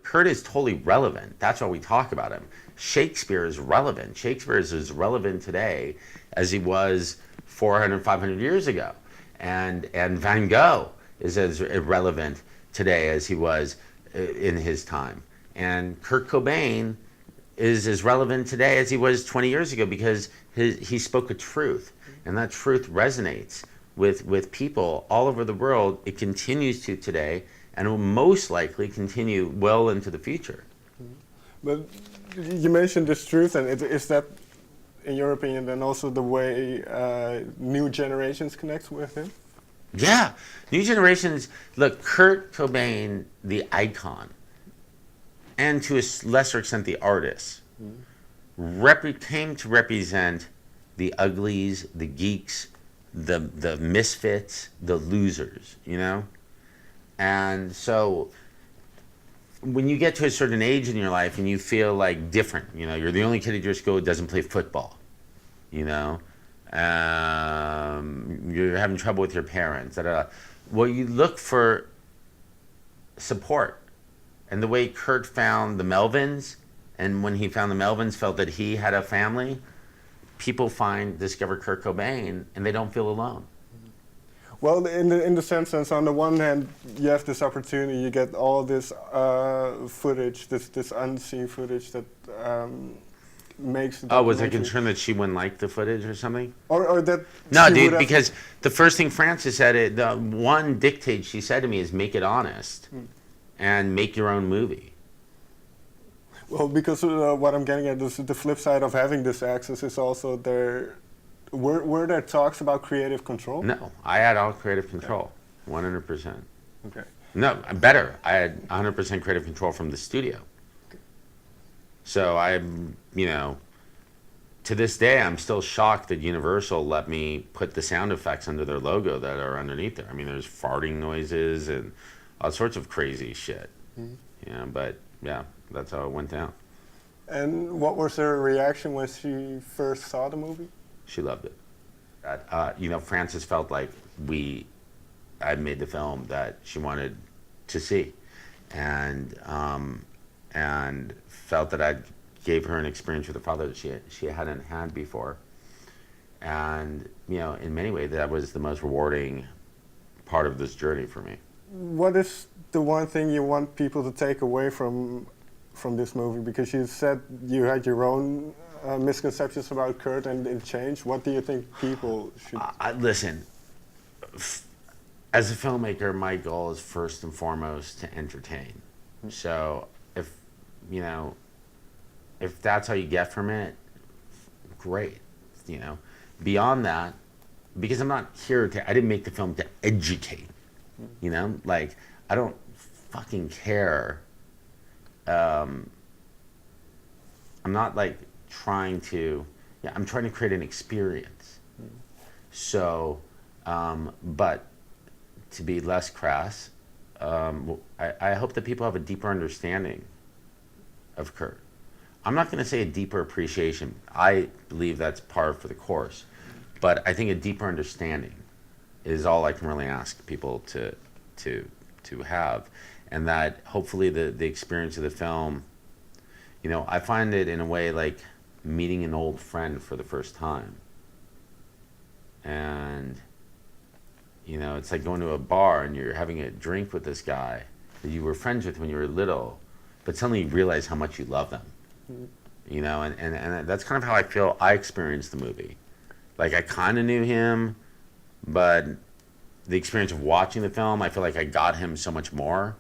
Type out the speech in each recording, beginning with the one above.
Kurt is totally relevant. That's why we talk about him. Shakespeare is relevant. Shakespeare is as relevant today as he was 400, 500 years ago. And Van Gogh is as relevant today as he was in his time. And Kurt Cobain is as relevant today as he was 20 years ago because he spoke a truth. And that truth resonates with people all over the world. It continues to today and will most likely continue well into the future. But you mentioned this truth, and is that, in your opinion, then also the way new generations connect with him? Yeah, new generations, look, Kurt Cobain, the icon, and to a lesser extent the artist, came to represent the uglies, the geeks, the misfits, the losers, you know? And so when you get to a certain age in your life and you feel like different, you know, you're the only kid at your school who doesn't play football, you know, you're having trouble with your parents, well, you look for support. And the way Kurt found the Melvins, and when he found the Melvins, felt that he had a family, people discover Kurt Cobain, and they don't feel alone. Well, in the sense, on the one hand, you have this opportunity, you get all this footage, this unseen footage that makes the Oh, was I concerned that she wouldn't like the footage or something? Or that... No, dude, because the first thing Frances said, the one dictate she said to me is make it honest and make your own movie. Well, because what I'm getting at is the flip side of having this access is also there... Were there talks about creative control? No, I had all creative control, 100%. Okay. No, better. I had 100% creative control from the studio. Okay. So I'm, you know, to this day, I'm still shocked that Universal let me put the sound effects under their logo that are underneath there. I mean, there's farting noises and all sorts of crazy shit. You know, but yeah, that's how it went down. And what was her reaction when she first saw the movie? She loved it. You know, Frances felt like I made the film that she wanted to see, and felt that I gave her an experience with her father that she hadn't had before, and you know, in many ways, that was the most rewarding part of this journey for me. What is the one thing you want people to take away from this movie? Because you said you had your own misconceptions about Kurt and it changed. What do you think people should... Listen, as a filmmaker, my goal is first and foremost to entertain. So if, you know, if that's how you get from it, great, you know. Beyond that, because I'm not here I didn't make the film to educate, you know? Like, I don't fucking care. I'm not like I'm trying to create an experience. So, but to be less crass, I hope that people have a deeper understanding of Kurt. I'm not going to say a deeper appreciation. I believe that's par for the course, but I think a deeper understanding is all I can really ask people to have, and that hopefully the experience of the film, you know, I find it in a way like meeting an old friend for the first time. And, you know, it's like going to a bar and you're having a drink with this guy that you were friends with when you were little, but suddenly you realize how much you love them. You know, and that's kind of how I feel I experienced the movie. Like, I kind of knew him, but the experience of watching the film, I feel like I got him so much more.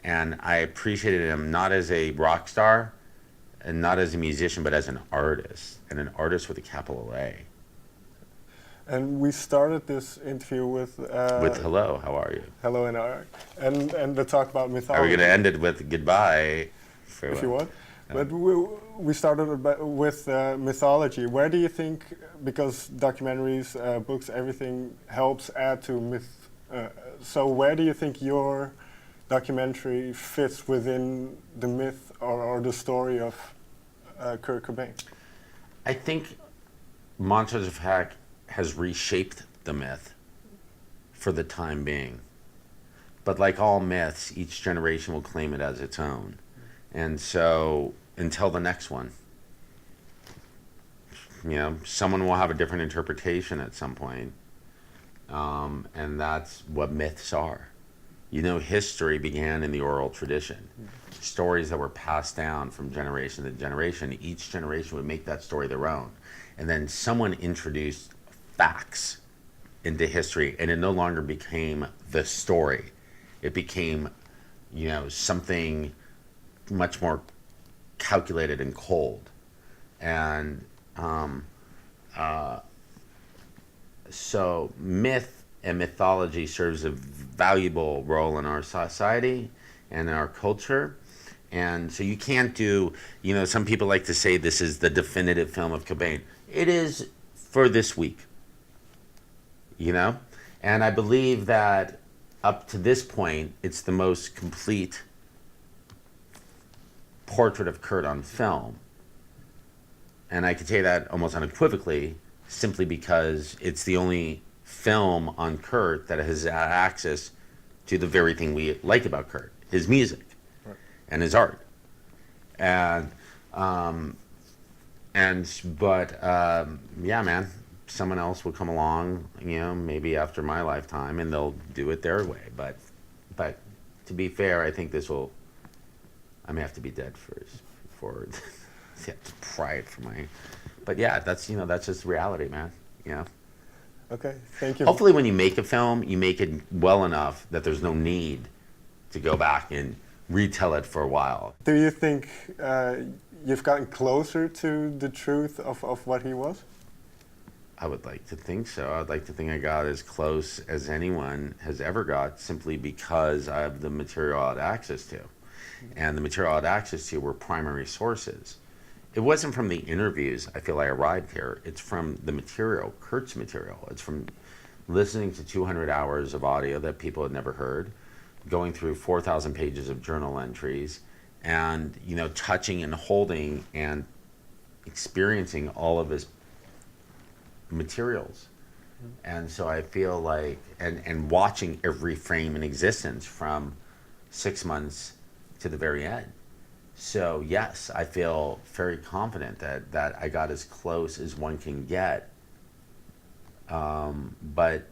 And I appreciated him not as a rock star, and not as a musician, but as an artist, and an artist with a capital A. And we started this interview with hello, how are you? Hello and and the talk about mythology. Are we going to end it with goodbye? If you want. No. But we started with mythology. Where do you think, because documentaries, books, everything helps add to myth, so where do you think your documentary fits within the myth or the story of Kurt Cobain? I think Montage of Heck has reshaped the myth for the time being. But like all myths, each generation will claim it as its own. And so until the next one, someone will have a different interpretation at some point. And that's what myths are. History began in the oral tradition. Stories that were passed down from generation to generation. Each generation would make that story their own. And then someone introduced facts into history, and it no longer became the story. It became, something much more calculated and cold. And so myth and mythology serves a valuable role in our society and in our culture. And so you can't do, some people like to say this is the definitive film of Cobain. It is for this week, And I believe that up to this point, it's the most complete portrait of Kurt on film. And I can say that almost unequivocally, simply because it's the only film on Kurt that has access to the very thing we like about Kurt, his music and his art. Yeah, man, someone else will come along, maybe after my lifetime, and they'll do it their way. But to be fair, I think I may have to be dead first before I have to pry it from my. But yeah, that's just reality, man. Okay, thank you. Hopefully, when you make a film, you make it well enough that there's no need to go back and retell it for a while. Do you think you've gotten closer to the truth of what he was? I would like to think so. I'd like to think I got as close as anyone has ever got, simply because I have the material I had access to. And the material I had access to were primary sources. It wasn't from the interviews I feel I arrived here. It's from the material, Kurt's material. It's from listening to 200 hours of audio that people had never heard, going through 4,000 pages of journal entries, and touching and holding and experiencing all of his materials. And so I feel like, and watching every frame in existence from 6 months to the very end. So yes, I feel very confident that I got as close as one can get. But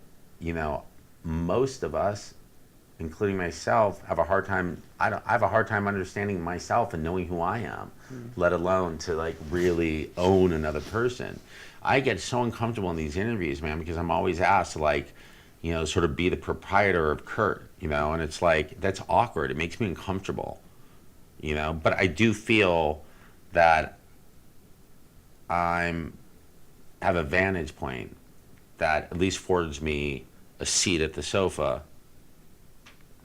most of us, including myself, have a hard time. I have a hard time understanding myself and knowing who I am, let alone to really own another person. I get so uncomfortable in these interviews, man, because I'm always asked to sort of be the proprietor of Kurt, and it's that's awkward. It makes me uncomfortable, But I do feel that have a vantage point that at least affords me a seat at the sofa,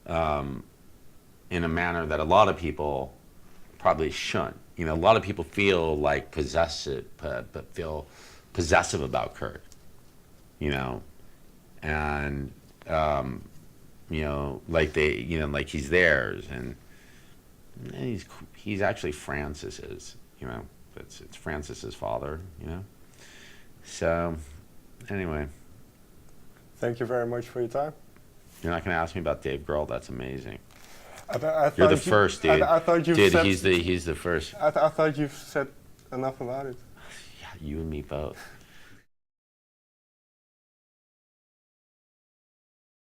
in a manner that a lot of people probably shouldn't. A lot of people feel possessive, but feel possessive about Kurt, and like he's theirs, and he's actually Frances's, it's Frances's father, So, anyway. Thank you very much for your time. You're not going to ask me about Dave Grohl? That's amazing. You're the first, dude. I thought you dude, said, he's the first. I thought you've said enough about it. Yeah, you and me both.